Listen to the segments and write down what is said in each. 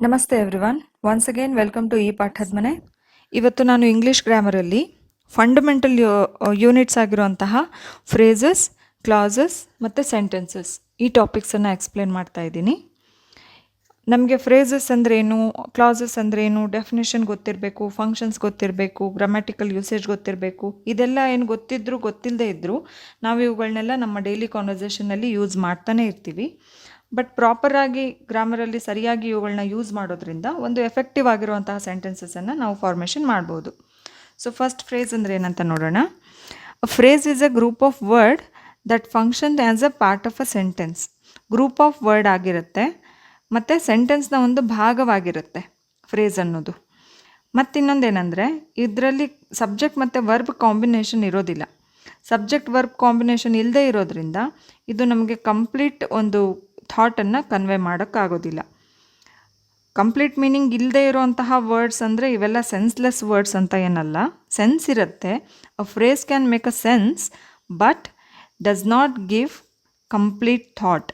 ನಮಸ್ತೆ everyone, once again welcome to ಈ ಪಾಠದ ಮನೆ. ಇವತ್ತು ನಾನು ಇಂಗ್ಲೀಷ್ ಗ್ರಾಮರಲ್ಲಿ ಫಂಡಮೆಂಟಲ್ ಯೂನಿಟ್ಸ್ ಆಗಿರುವಂತಹ ಫ್ರೇಸಸ್, ಕ್ಲಾಸಸ್ ಮತ್ತು ಸೆಂಟೆನ್ಸಸ್ ಈ ಟಾಪಿಕ್ಸನ್ನು ಎಕ್ಸ್ಪ್ಲೇನ್ ಮಾಡ್ತಾ ಇದ್ದೀನಿ. ನಮಗೆ ಫ್ರೇಸಸ್ ಅಂದ್ರೇನು, ಕ್ಲಾಸಸ್ ಅಂದ್ರೇನು, ಡೆಫಿನೇಷನ್ ಗೊತ್ತಿರಬೇಕು, ಫಂಕ್ಷನ್ಸ್ ಗೊತ್ತಿರಬೇಕು, ಗ್ರಾಮ್ಯಾಟಿಕಲ್ ಯೂಸೇಜ್ ಗೊತ್ತಿರಬೇಕು. ಇದೆಲ್ಲ ಏನು ಗೊತ್ತಿದ್ದರೂ ಗೊತ್ತಿಲ್ಲದೆ ಇದ್ದರೂ ನಾವು ಇವುಗಳನ್ನೆಲ್ಲ ನಮ್ಮ ಡೈಲಿ ಕಾನ್ವರ್ಸೇಷನಲ್ಲಿ ಯೂಸ್ ಮಾಡ್ತಾನೆ ಇರ್ತೀವಿ. ಬಟ್ ಪ್ರಾಪರಾಗಿ ಗ್ರಾಮರಲ್ಲಿ ಸರಿಯಾಗಿ ಇವುಗಳನ್ನ ಯೂಸ್ ಮಾಡೋದ್ರಿಂದ ಒಂದು ಎಫೆಕ್ಟಿವ್ ಆಗಿರುವಂತಹ ಸೆಂಟೆನ್ಸಸನ್ನು ನಾವು ಫಾರ್ಮೇಷನ್ ಮಾಡ್ಬೋದು. ಸೊ ಫಸ್ಟ್ ಫ್ರೇಸ್ ಅಂದರೆ ಏನಂತ ನೋಡೋಣ. A phrase is a group of word that function as a part of a sentence. Group of word ಆಗಿರುತ್ತೆ ಮತ್ತು ಸೆಂಟೆನ್ಸ್ನ ಒಂದು ಭಾಗವಾಗಿರುತ್ತೆ ಫ್ರೇಸ್ ಅನ್ನೋದು. ಮತ್ತಿನ್ನೊಂದೇನೆಂದರೆ ಇದರಲ್ಲಿ ಸಬ್ಜೆಕ್ಟ್ ಮತ್ತು ವರ್ಬ್ ಕಾಂಬಿನೇಷನ್ ಇರೋದಿಲ್ಲ. ಸಬ್ಜೆಕ್ಟ್ ವರ್ಬ್ ಕಾಂಬಿನೇಷನ್ ಇಲ್ಲದೆ ಇರೋದ್ರಿಂದ ಇದು ನಮಗೆ ಕಂಪ್ಲೀಟ್ ಒಂದು ಥಾಟನ್ನು ಕನ್ವೆ ಮಾಡೋಕ್ಕಾಗೋದಿಲ್ಲ. ಕಂಪ್ಲೀಟ್ ಮೀನಿಂಗ್ ಇಲ್ಲದೆ ಇರೋಂತಹ ವರ್ಡ್ಸ್ ಅಂದರೆ ಇವೆಲ್ಲ ಸೆನ್ಸ್ಲೆಸ್ ವರ್ಡ್ಸ್ ಅಂತ ಏನಲ್ಲ. ಸೆನ್ಸ್ ಇರುತ್ತೆ. A phrase can make a sense but does not give complete thought,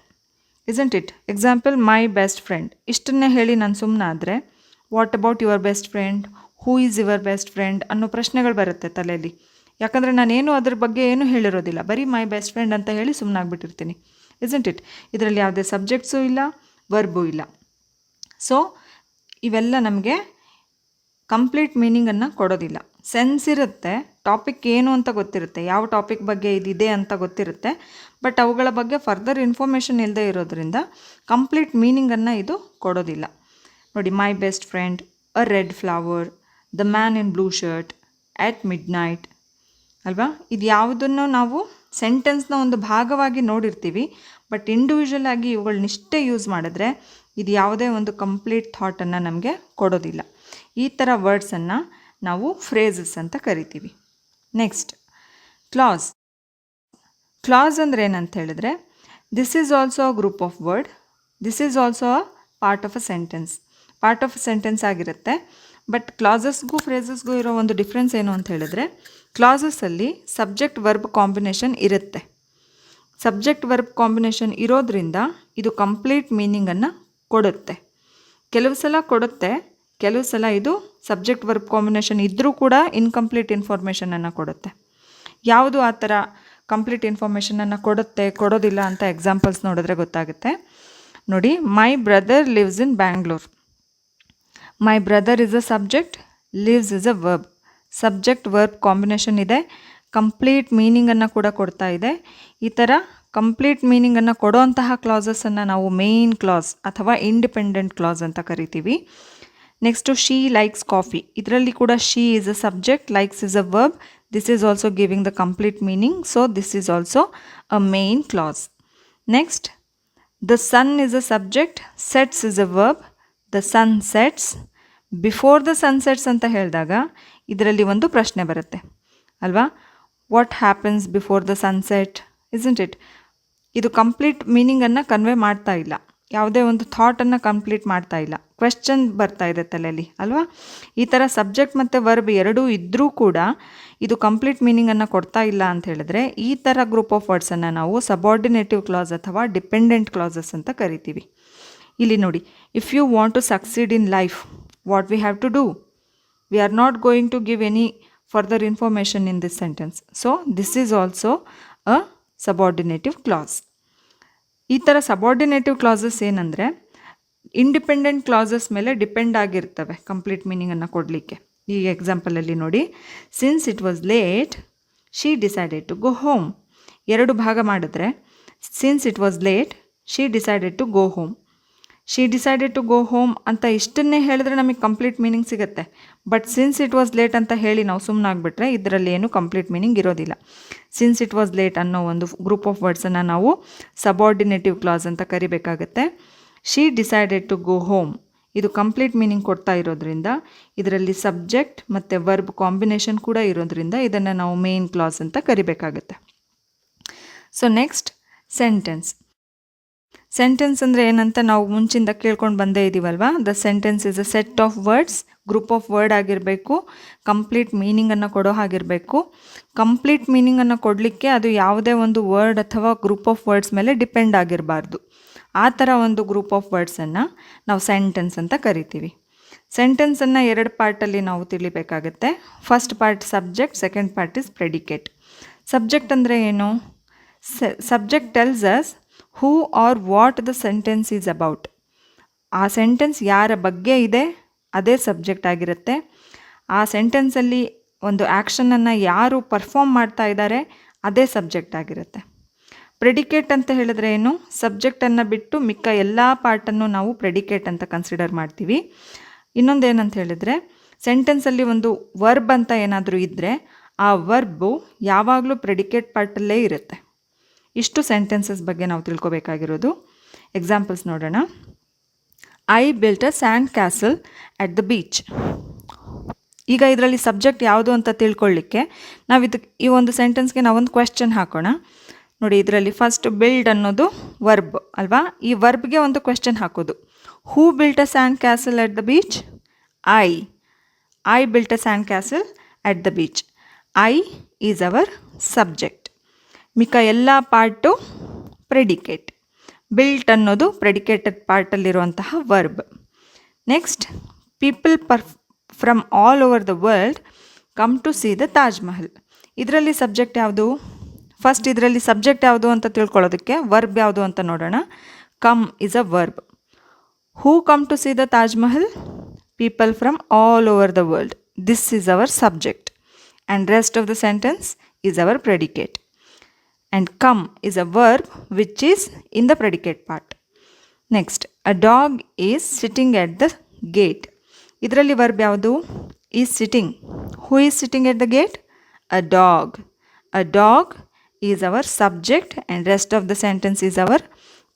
isn't it? Example, my best friend ಇಷ್ಟನ್ನೇ ಹೇಳಿ ನಾನು ಸುಮ್ಮನಾದರೆ what about your best friend, who is your best friend ಅನ್ನೋ ಪ್ರಶ್ನೆಗಳು ಬರುತ್ತೆ ತಲೆಯಲ್ಲಿ. ಯಾಕಂದರೆ ನಾನೇನು ಅದ್ರ ಬಗ್ಗೆ ಏನೂ ಹೇಳಿರೋದಿಲ್ಲ, ಬರೀ ಮೈ ಬೆಸ್ಟ್ ಫ್ರೆಂಡ್ ಅಂತ ಹೇಳಿ ಸುಮ್ಮನಾಗ್ಬಿಟ್ಟಿರ್ತೀನಿ, ಇಸಂಟ್ ಇಟ್? ಇದರಲ್ಲಿ ಯಾವುದೇ ಸಬ್ಜೆಕ್ಟ್ಸು ಇಲ್ಲ, ವರ್ಬು ಇಲ್ಲ. ಸೊ ಇವೆಲ್ಲ ನಮಗೆ ಕಂಪ್ಲೀಟ್ ಮೀನಿಂಗನ್ನು ಕೊಡೋದಿಲ್ಲ. ಸೆನ್ಸ್ ಇರುತ್ತೆ, ಟಾಪಿಕ್ ಏನು ಅಂತ ಗೊತ್ತಿರುತ್ತೆ, ಯಾವ ಟಾಪಿಕ್ ಬಗ್ಗೆ ಇದಿದೆ ಅಂತ ಗೊತ್ತಿರುತ್ತೆ, ಬಟ್ ಅವುಗಳ ಬಗ್ಗೆ ಫರ್ದರ್ ಇನ್ಫಾರ್ಮೇಷನ್ ಇಲ್ಲದೆ ಇರೋದ್ರಿಂದ ಕಂಪ್ಲೀಟ್ ಮೀನಿಂಗನ್ನು ಇದು ಕೊಡೋದಿಲ್ಲ. ನೋಡಿ, my best friend, a red flower, the man in blue shirt, at mid night ಅಲ್ವಾ? ಇದು ಯಾವುದನ್ನು ನಾವು ಸೆಂಟೆನ್ಸ್ನ ಒಂದು ಭಾಗವಾಗಿ ನೋಡಿರ್ತೀವಿ, ಬಟ್ ಇಂಡಿವಿಜುವಲ್ ಆಗಿ ಇವುಗಳನ್ನಿಷ್ಟೇ ಯೂಸ್ ಮಾಡಿದ್ರೆ ಇದು ಯಾವುದೇ ಒಂದು ಕಂಪ್ಲೀಟ್ ಥಾಟನ್ನು ನಮಗೆ ಕೊಡೋದಿಲ್ಲ. ಈ ಥರ ವರ್ಡ್ಸನ್ನು ನಾವು ಫ್ರೇಸಸ್ ಅಂತ ಕರಿತೀವಿ. Next, class. ಕ್ಲಾಸ್ ಅಂದರೆ ಏನಂತ ಹೇಳಿದ್ರೆ, this is also a group of word, this is also a part of a sentence. Part of a sentence ಆಗಿರುತ್ತೆ. ಬಟ್ ಕ್ಲಾಸಸ್ಗೂ ಫ್ರೇಸಸ್ಗೂ ಇರೋ ಒಂದು ಡಿಫ್ರೆನ್ಸ್ ಏನು ಅಂತ ಹೇಳಿದ್ರೆ, ಕ್ಲಾಸಸ್ಸಲ್ಲಿ ಸಬ್ಜೆಕ್ಟ್ ವರ್ಬ್ ಕಾಂಬಿನೇಷನ್ ಇರುತ್ತೆ. ಸಬ್ಜೆಕ್ಟ್ ವರ್ಬ್ ಕಾಂಬಿನೇಷನ್ ಇರೋದ್ರಿಂದ ಇದು ಕಂಪ್ಲೀಟ್ ಮೀನಿಂಗನ್ನು ಕೊಡುತ್ತೆ. ಕೆಲವು ಸಲ ಕೊಡುತ್ತೆ, ಕೆಲವು ಸಲ ಇದು ಸಬ್ಜೆಕ್ಟ್ ವರ್ಬ್ ಕಾಂಬಿನೇಷನ್ ಇದ್ದರೂ ಕೂಡ ಇನ್ಕಂಪ್ಲೀಟ್ ಇನ್ಫಾರ್ಮೇಷನನ್ನು ಕೊಡುತ್ತೆ. ಯಾವುದು ಆ ಥರ ಕಂಪ್ಲೀಟ್ ಇನ್ಫಾರ್ಮೇಷನನ್ನು ಕೊಡುತ್ತೆ, ಕೊಡೋದಿಲ್ಲ ಅಂತ ಎಕ್ಸಾಂಪಲ್ಸ್ ನೋಡಿದ್ರೆ ಗೊತ್ತಾಗುತ್ತೆ. ನೋಡಿ, my brother lives in Bangalore. My brother is a subject, lives is a verb. Subject verb combination ಇದೆ, ಕಂಪ್ಲೀಟ್ ಮೀನಿಂಗನ್ನು ಕೂಡ ಕೊಡ್ತಾ ಇದೆ. ಈ ಥರ ಕಂಪ್ಲೀಟ್ ಮೀನಿಂಗನ್ನು ಕೊಡೋಂತಹ ಕ್ಲಾಸಸನ್ನು ನಾವು ಮೇನ್ ಕ್ಲಾಸ್ ಅಥವಾ ಇಂಡಿಪೆಂಡೆಂಟ್ ಕ್ಲಾಸ್ ಅಂತ ಕರಿತೀವಿ. Next, she likes coffee. ಇದರಲ್ಲಿ ಕೂಡ she is a subject, likes is a verb. This is also giving the complete meaning, so this is also a main class. Next, the sun is a subject, sets is a verb. The sun sets. Before the sunsets ಅಂತ ಹೇಳಿದಾಗ ಇದರಲ್ಲಿ ಒಂದು ಪ್ರಶ್ನೆ ಬರುತ್ತೆ ಅಲ್ವಾ? What happens before the sunset, isn't it? ಇದು complete ಮೀನಿಂಗನ್ನು convey ಮಾಡ್ತಾ ಇಲ್ಲ, ಯಾವುದೇ ಒಂದು ಥಾಟನ್ನು ಕಂಪ್ಲೀಟ್ ಮಾಡ್ತಾ ಇಲ್ಲ, ಕ್ವೆಶ್ಚನ್ ಬರ್ತಾ ಇದೆ ತಲೆಯಲ್ಲಿ ಅಲ್ವಾ? ಈ ಥರ ಸಬ್ಜೆಕ್ಟ್ ಮತ್ತು ವರ್ಬ್ ಎರಡೂ ಇದ್ದರೂ ಕೂಡ ಇದು ಕಂಪ್ಲೀಟ್ ಮೀನಿಂಗನ್ನು ಕೊಡ್ತಾ ಇಲ್ಲ ಅಂತ ಹೇಳಿದ್ರೆ ಈ ಥರ ಗ್ರೂಪ್ ಆಫ್ ವರ್ಡ್ಸನ್ನು ನಾವು ಸಬಾರ್ಡಿನೇಟಿವ್ ಕ್ಲಾಸ್ ಅಥವಾ ಡಿಪೆಂಡೆಂಟ್ ಕ್ಲಾಸಸ್ ಅಂತ ಕರಿತೀವಿ. ಇಲ್ಲಿ ನೋಡಿ, if you want to succeed in life, what we have to do? We are not going to give any further information in this sentence. So this is also a subordinative clause. ಈ ಥರ subordinative clauses ಏನಂದರೆ independent clauses ಮೇಲೆ depend ಆಗಿರ್ತವೆ complete ಮೀನಿಂಗನ್ನು ಕೊಡಲಿಕ್ಕೆ. ಈ ಎಕ್ಸಾಂಪಲಲ್ಲಿ ನೋಡಿ, since it was late she decided to go home. ಎರಡು ಭಾಗ ಮಾಡಿದ್ರೆ, since it was late she decided to go home. She decided to go home ಅಂತ ಇಷ್ಟನ್ನೇ ಹೇಳಿದ್ರೆ ನಮಗೆ ಕಂಪ್ಲೀಟ್ ಮೀನಿಂಗ್ ಸಿಗುತ್ತೆ. But since it was late ಅಂತ ಹೇಳಿ ನಾವು ಸುಮ್ಮನಾಗ್ಬಿಟ್ರೆ ಇದರಲ್ಲಿ ಏನು ಕಂಪ್ಲೀಟ್ ಮೀನಿಂಗ್ ಇರೋದಿಲ್ಲ. ಸಿನ್ಸ್ ಇಟ್ ವಾಸ್ ಲೇಟ್ ಅನ್ನೋ ಒಂದು ಗ್ರೂಪ್ ಆಫ್ ವರ್ಡ್ಸನ್ನು ನಾವು ಸಬಾರ್ಡಿನೇಟಿವ್ ಕ್ಲಾಸ್ ಅಂತ ಕರಿಬೇಕಾಗತ್ತೆ. She decided to go home ಇದು ಕಂಪ್ಲೀಟ್ ಮೀನಿಂಗ್ ಕೊಡ್ತಾ ಇರೋದ್ರಿಂದ ಇದರಲ್ಲಿ ಸಬ್ಜೆಕ್ಟ್ ಮತ್ತು ವರ್ಬ್ ಕಾಂಬಿನೇಷನ್ ಕೂಡ ಇರೋದ್ರಿಂದ ಇದನ್ನು ನಾವು ಮೇನ್ ಕ್ಲಾಸ್ ಅಂತ ಕರಿಬೇಕಾಗತ್ತೆ. So next, sentence. ಸೆಂಟೆನ್ಸ್ ಅಂದರೆ ಏನಂತ ನಾವು ಮುಂಚಿಂದ ಕೇಳ್ಕೊಂಡು ಬಂದೇ ಇದ್ದೀವಲ್ವ. The sentence is a set of words, group of word ಆಗಿರಬೇಕು, ಕಂಪ್ಲೀಟ್ ಮೀನಿಂಗನ್ನು ಕೊಡೋ ಹಾಗಿರಬೇಕು. ಕಂಪ್ಲೀಟ್ ಮೀನಿಂಗನ್ನು ಕೊಡಲಿಕ್ಕೆ ಅದು ಯಾವುದೇ ಒಂದು ವರ್ಡ್ ಅಥವಾ ಗ್ರೂಪ್ ಆಫ್ ವರ್ಡ್ಸ್ ಮೇಲೆ ಡಿಪೆಂಡ್ ಆಗಿರಬಾರ್ದು. ಆ ಥರ ಒಂದು ಗ್ರೂಪ್ ಆಫ್ ವರ್ಡ್ಸನ್ನು ನಾವು ಸೆಂಟೆನ್ಸ್ ಅಂತ ಕರಿತೀವಿ. ಸೆಂಟೆನ್ಸನ್ನು 2 ಪಾರ್ಟಲ್ಲಿ ನಾವು ತಿಳಿಬೇಕಾಗುತ್ತೆ. First part subject, second part is predicate. Subject ಅಂದರೆ ಏನು? Subject tells us who or what the sentence is about. ಆ ಸೆಂಟೆನ್ಸ್ ಯಾರ ಬಗ್ಗೆ ಇದೆ ಅದೇ ಸಬ್ಜೆಕ್ಟ್ ಆಗಿರುತ್ತೆ. ಆ ಸೆಂಟೆನ್ಸಲ್ಲಿ ಒಂದು ಆ್ಯಕ್ಷನನ್ನು ಯಾರು ಪರ್ಫಾರ್ಮ್ ಮಾಡ್ತಾ ಇದ್ದಾರೆ ಅದೇ ಸಬ್ಜೆಕ್ಟ್ ಆಗಿರುತ್ತೆ. ಪ್ರೆಡಿಕೇಟ್ ಅಂತ ಹೇಳಿದ್ರೆ ಏನು? ಸಬ್ಜೆಕ್ಟನ್ನು ಬಿಟ್ಟು ಮಿಕ್ಕ ಎಲ್ಲ ಪಾರ್ಟನ್ನು ನಾವು ಪ್ರೆಡಿಕೇಟ್ ಅಂತ ಕನ್ಸಿಡರ್ ಮಾಡ್ತೀವಿ. ಇನ್ನೊಂದೇನಂತ ಹೇಳಿದರೆ, ಸೆಂಟೆನ್ಸಲ್ಲಿ ಒಂದು ವರ್ಬ್ ಅಂತ ಏನಾದರೂ ಇದ್ದರೆ ಆ ವರ್ಬು ಯಾವಾಗಲೂ ಪ್ರೆಡಿಕೇಟ್ ಪಾರ್ಟಲ್ಲೇ ಇರುತ್ತೆ. ಇಷ್ಟು ಸೆಂಟೆನ್ಸಸ್ ಬಗ್ಗೆ ನಾವು ತಿಳ್ಕೊಬೇಕಾಗಿರೋದು. ಎಕ್ಸಾಂಪಲ್ಸ್ ನೋಡೋಣ. I built a sand castle at the beach. ಈಗ ಇದರಲ್ಲಿ ಸಬ್ಜೆಕ್ಟ್ ಯಾವುದು ಅಂತ ತಿಳ್ಕೊಳ್ಳಿಕ್ಕೆ ನಾವು ಈ ಒಂದು ಸೆಂಟೆನ್ಸ್ಗೆ ನಾವೊಂದು ಕ್ವೆಶ್ಚನ್ ಹಾಕೋಣ. ನೋಡಿ, ಇದರಲ್ಲಿ ಫಸ್ಟ್ ಬಿಲ್ಡ್ ಅನ್ನೋದು ವರ್ಬ್ ಅಲ್ವಾ? ಈ ವರ್ಬ್ಗೆ ಒಂದು ಕ್ವೆಶ್ಚನ್ ಹಾಕೋದು. Who built a sand castle at the beach? I built a sand castle at the beach. I is our subject. ಮಿಕ್ಕ ಎಲ್ಲ ಪಾರ್ಟು ಪ್ರೆಡಿಕೇಟ್. ಬಿಲ್ಟ್ ಅನ್ನೋದು ಪ್ರೆಡಿಕೇಟೆಡ್ ಪಾರ್ಟಲ್ಲಿರುವಂತಹ verb. Next, people from all over the world come to see the Taj Mahal. ಇದರಲ್ಲಿ subject ಯಾವುದು? First ಇದರಲ್ಲಿ subject ಯಾವುದು ಅಂತ ತಿಳ್ಕೊಳ್ಳೋದಕ್ಕೆ ವರ್ಬ್ ಯಾವುದು ಅಂತ ನೋಡೋಣ. Come is a verb. Who come to see the Taj Mahal? People from all over the world. This is our subject and rest of the sentence is our predicate. And come is a verb which is in the predicate part. Next, a dog is sitting at the gate. ಇದರಲ್ಲಿ verb ಯಾವುದು? is sitting. Who is sitting at the gate? A dog. A dog is our subject and rest of the sentence is our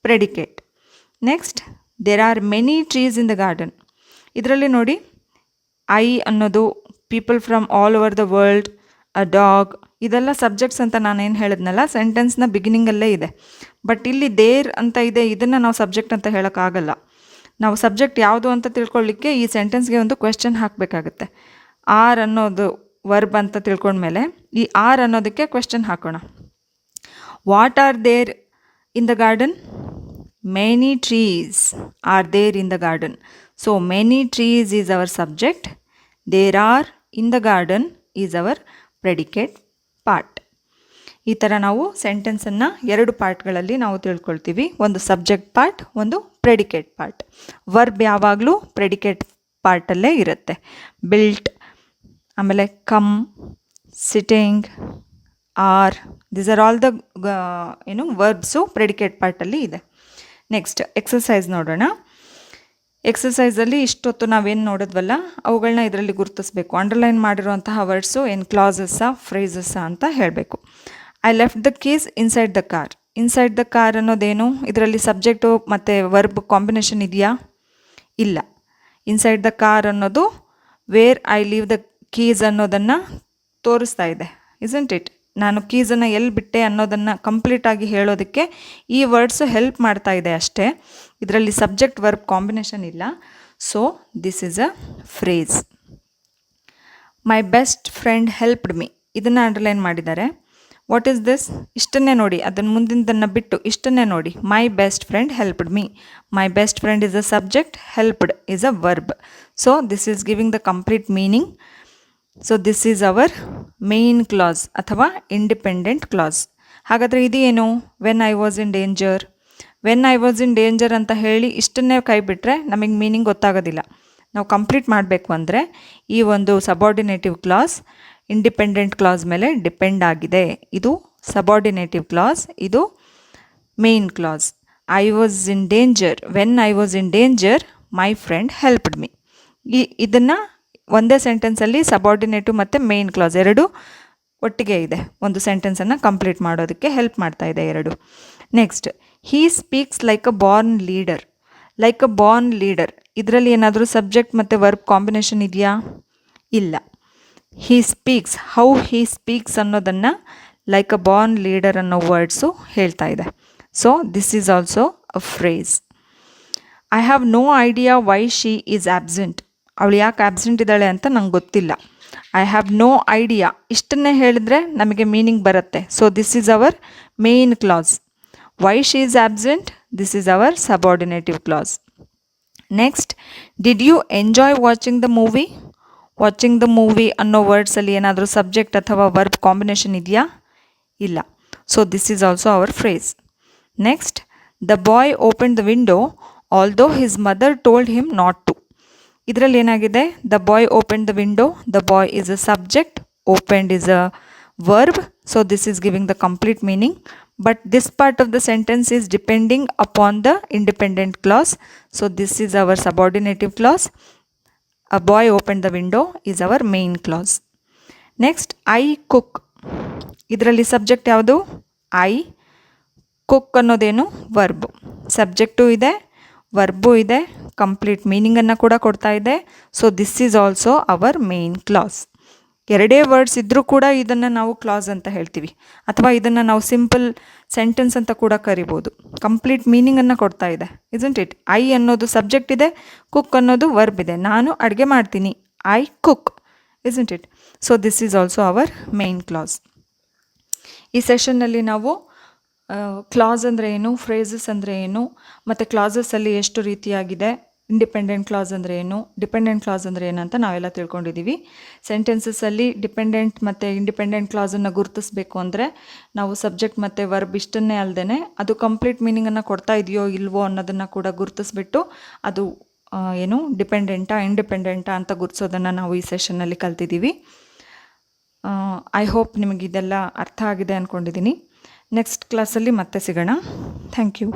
predicate. Next, there are many trees in the garden. ಇದರಲ್ಲಿ ನೋಡಿ, I ಅನ್ನೋದು people from all over the world, a dog, ಇದೆಲ್ಲ subjects ಅಂತ ನಾನೇನು ಹೇಳಿದ್ನಲ್ಲ, ಸೆಂಟೆನ್ಸ್ನ ಬಿಗಿನಿಂಗಲ್ಲೇ ಇದೆ. But ಇಲ್ಲಿ there ಅಂತ ಇದೆ, ಇದನ್ನು ನಾವು ಸಬ್ಜೆಕ್ಟ್ ಅಂತ ಹೇಳೋಕ್ಕಾಗಲ್ಲ. ನಾವು ಸಬ್ಜೆಕ್ಟ್ ಯಾವುದು ಅಂತ ತಿಳ್ಕೊಳ್ಳಿಕ್ಕೆ ಈ ಸೆಂಟೆನ್ಸ್ಗೆ ಒಂದು ಕ್ವೆಶ್ಚನ್ ಹಾಕಬೇಕಾಗುತ್ತೆ. ಆರ್ ಅನ್ನೋದು ವರ್ಬ್ ಅಂತ ತಿಳ್ಕೊಂಡ್ಮೇಲೆ ಈ ಆರ್ ಅನ್ನೋದಕ್ಕೆ ಕ್ವೆಶ್ಚನ್ ಹಾಕೋಣ. What are there in the garden? Many trees are there in the garden. So many trees is our subject. There are in the garden is our predicate part. ಈ ಥರ ನಾವು ಸೆಂಟೆನ್ಸನ್ನು 2 ಪಾರ್ಟ್ಗಳಲ್ಲಿ ನಾವು ತಿಳ್ಕೊಳ್ತೀವಿ. ಒಂದು ಸಬ್ಜೆಕ್ಟ್ ಪಾರ್ಟ್, ಒಂದು ಪ್ರೆಡಿಕೇಟ್ ಪಾರ್ಟ್. ವರ್ಬ್ ಯಾವಾಗಲೂ ಪ್ರೆಡಿಕೇಟ್ ಪಾರ್ಟಲ್ಲೇ ಇರುತ್ತೆ. ಬಿಲ್ಟ್, ಆಮೇಲೆ come, sitting, are, these are all the verbs predicate ಪಾರ್ಟಲ್ಲಿ ಇದೆ. ನೆಕ್ಸ್ಟ್ ಎಕ್ಸಸೈಸ್ ನೋಡೋಣ. ಎಕ್ಸಸೈಸಲ್ಲಿ ಇಷ್ಟೊತ್ತು ನಾವೇನು ನೋಡಿದ್ವಲ್ಲ ಅವುಗಳನ್ನ ಇದರಲ್ಲಿ ಗುರುತಿಸ್ಬೇಕು. ಅಂಡರ್ಲೈನ್ ಮಾಡಿರುವಂತಹ ವರ್ಡ್ಸು ಏನು ಕ್ಲಾಸಸ್ಸಾ ಫ್ರೇಸಸ್ಸಾ ಅಂತ ಹೇಳಬೇಕು. I left the keys inside the car. Inside the car ಅನ್ನೋದೇನು? ಇದರಲ್ಲಿ ಸಬ್ಜೆಕ್ಟು ಮತ್ತು ವರ್ಬ್ ಕಾಂಬಿನೇಷನ್ ಇದೆಯಾ? ಇಲ್ಲ. ಇನ್ಸೈಡ್ ದ ಕಾರ್ ಅನ್ನೋದು where I leave the keys ಅನ್ನೋದನ್ನು ತೋರಿಸ್ತಾ ಇದೆ, ಇಸಂಟ್ ಇಟ್? ನಾನು ಕೀಸನ್ನು ಎಲ್ಲಿ ಬಿಟ್ಟೆ ಅನ್ನೋದನ್ನು ಕಂಪ್ಲೀಟಾಗಿ ಹೇಳೋದಕ್ಕೆ ಈ ವರ್ಡ್ಸು ಹೆಲ್ಪ್ ಮಾಡ್ತಾ ಇದೆ ಅಷ್ಟೇ. ಇದರಲ್ಲಿ ಸಬ್ಜೆಕ್ಟ್ ವರ್ಬ್ ಕಾಂಬಿನೇಷನ್ ಇಲ್ಲ. So this is a phrase. My best friend helped me, ಇದನ್ನು ಅಂಡರ್ಲೈನ್ ಮಾಡಿದ್ದಾರೆ. What is this? ಇಷ್ಟನ್ನೇ ನೋಡಿ, ಅದನ್ನು ಮುಂದಿನದನ್ನು ಬಿಟ್ಟು ಇಷ್ಟನ್ನೇ ನೋಡಿ. My best friend helped me. My best friend is a subject, helped is a verb. So this is giving the complete meaning. So this is our main class ಅಥವಾ independent class. ಹಾಗಾದರೆ ಇದು ಏನು? When I was in danger. When I was in danger ಅಂತ ಹೇಳಿ ಇಷ್ಟನ್ನೇ ಕೈ ಬಿಟ್ಟರೆ ನಮಗೆ meaning ಗೊತ್ತಾಗೋದಿಲ್ಲ. ನಾವು ಕಂಪ್ಲೀಟ್ ಮಾಡಬೇಕು ಅಂದರೆ ಈ ಒಂದು ಸಬಾರ್ಡಿನೇಟಿವ್ ಕ್ಲಾಸ್ ಇಂಡಿಪೆಂಡೆಂಟ್ ಕ್ಲಾಸ್ ಮೇಲೆ ಡಿಪೆಂಡ್ ಆಗಿದೆ. ಇದು ಸಬಾರ್ಡಿನೇಟಿವ್ ಕ್ಲಾಸ್, ಇದು main clause. I was in danger. When I was in danger my friend helped me. ಇದನ್ನು ಒಂದೇ ಸೆಂಟೆನ್ಸಲ್ಲಿ ಸಬಾರ್ಡಿನೇಟಿವ್ ಮತ್ತು ಮೇನ್ ಕ್ಲಾಸ್ ಎರಡೂ ಒಟ್ಟಿಗೆ ಇದೆ. ಒಂದು ಸೆಂಟೆನ್ಸನ್ನು ಕಂಪ್ಲೀಟ್ ಮಾಡೋದಕ್ಕೆ ಹೆಲ್ಪ್ ಮಾಡ್ತಾ ಇದೆ ಎರಡು. Next, he speaks like a born leader. Like a born leader, ಇದರಲ್ಲಿ ಏನಾದರೂ ಸಬ್ಜೆಕ್ಟ್ ಮತ್ತು ವರ್ಬ್ ಕಾಂಬಿನೇಷನ್ ಇದೆಯಾ? ಇಲ್ಲ. He speaks, how he speaks ಅನ್ನೋದನ್ನು ಲೈಕ್ ಅ ಬಾರ್ನ್ ಲೀಡರ್ ಅನ್ನೋ ವರ್ಡ್ಸು ಹೇಳ್ತಾ ಇದೆ. So this is also a phrase. I have no idea why she is absent. ಅವಳು ಯಾಕೆ ಆಬ್ಸೆಂಟ್ ಇದ್ದಾಳೆ ಅಂತ ನಂಗೆ ಗೊತ್ತಿಲ್ಲ. ಐ ಹ್ಯಾವ್ ನೋ ಐಡಿಯಾ, ಇಷ್ಟನ್ನೇ ಹೇಳಿದ್ರೆ ನಮಗೆ ಮೀನಿಂಗ್ ಬರುತ್ತೆ. So this is our main class. Why she is absent? This is our subordinative clause. Next, did you enjoy watching the movie? Watching the movie ಅನ್ನೋ ವರ್ಡ್ಸಲ್ಲಿ ಏನಾದರೂ ಸಬ್ಜೆಕ್ಟ್ ಅಥವಾ verb combination ಇದೆಯಾ? ಇಲ್ಲ. So this is also our phrase. Next, the boy open the window although his mother told him not to. ಇದರಲ್ಲಿ ಏನಾಗಿದೆ? The boy open the window, the boy is a subject, opened is a verb, so this is giving the complete meaning, but this part of the sentence is depending upon the independent clause, so this is our subordinative clause. A boy opened the window is our main clause. Next, I cook. ಇದರಲ್ಲಿ subject ಯಾವುದು? I. Cook ಅನ್ನೋದೇನು? Verb. Subject ಇದೆ, verb ಇದೆ, complete ಮೀನಿಂಗನ್ನು ಕೂಡ ಕೊಡ್ತಾ ಇದೆ. So this is also hour main class. ಎರಡೇ words ಇದ್ದರೂ ಕೂಡ ಇದನ್ನು ನಾವು ಕ್ಲಾಸ್ ಅಂತ ಹೇಳ್ತೀವಿ, ಅಥವಾ ಇದನ್ನು ನಾವು ಸಿಂಪಲ್ ಸೆಂಟೆನ್ಸ್ ಅಂತ ಕೂಡ ಕರಿಬೋದು. ಕಂಪ್ಲೀಟ್ ಮೀನಿಂಗನ್ನು ಕೊಡ್ತಾ ಇದೆ, ಇಸ್ಂಟ್ ಇಟ್? ಐ ಅನ್ನೋದು ಸಬ್ಜೆಕ್ಟ್ ಇದೆ, ಕುಕ್ ಅನ್ನೋದು ವರ್ಬ್ ಇದೆ. ನಾನು ಅಡುಗೆ ಮಾಡ್ತೀನಿ, I cook, isn't it? So this is also hour main class. ಈ ಸೆಷನ್ನಲ್ಲಿ ನಾವು ಕ್ಲಾಸ್ ಅಂದರೆ ಏನು, ಫ್ರೇಸಸ್ ಅಂದರೆ ಏನು, ಮತ್ತು ಕ್ಲಾಸಸ್ಸಲ್ಲಿ ಎಷ್ಟು ರೀತಿಯಾಗಿದೆ, ಇಂಡಿಪೆಂಡೆಂಟ್ ಕ್ಲಾಸ್ ಅಂದರೆ ಏನು, ಡಿಪೆಂಡೆಂಟ್ ಕ್ಲಾಸ್ ಅಂದರೆ ಏನಂತ ನಾವೆಲ್ಲ ತಿಳ್ಕೊಂಡಿದ್ದೀವಿ. ಸೆಂಟೆನ್ಸಸ್ಸಲ್ಲಿ ಡಿಪೆಂಡೆಂಟ್ ಮತ್ತು ಇಂಡಿಪೆಂಡೆಂಟ್ ಕ್ಲಾಸನ್ನು ಗುರುತಿಸ್ಬೇಕು ಅಂದರೆ ನಾವು ಸಬ್ಜೆಕ್ಟ್ ಮತ್ತು ವರ್ಬ್ ಇಷ್ಟನ್ನೇ ಅಲ್ಲದೆ ಅದು ಕಂಪ್ಲೀಟ್ ಮೀನಿಂಗನ್ನು ಕೊಡ್ತಾ ಇದೆಯೋ ಇಲ್ವೋ ಅನ್ನೋದನ್ನು ಕೂಡ ಗುರುತಿಸ್ಬಿಟ್ಟು ಅದು ಏನು ಡಿಪೆಂಡೆಂಟಾ ಇಂಡಿಪೆಂಡೆಂಟಾ ಅಂತ ಗುರುತಿಸೋದನ್ನು ನಾವು ಈ ಸೆಷನ್ನಲ್ಲಿ ಕಲ್ತಿದ್ದೀವಿ. ಐ ಹೋಪ್ ನಿಮಗಿದೆಲ್ಲ ಅರ್ಥ ಆಗಿದೆ ಅಂದ್ಕೊಂಡಿದ್ದೀನಿ. ನೆಕ್ಸ್ಟ್ ಕ್ಲಾಸಲ್ಲಿ ಮತ್ತೆ ಸಿಗೋಣ. Thank you.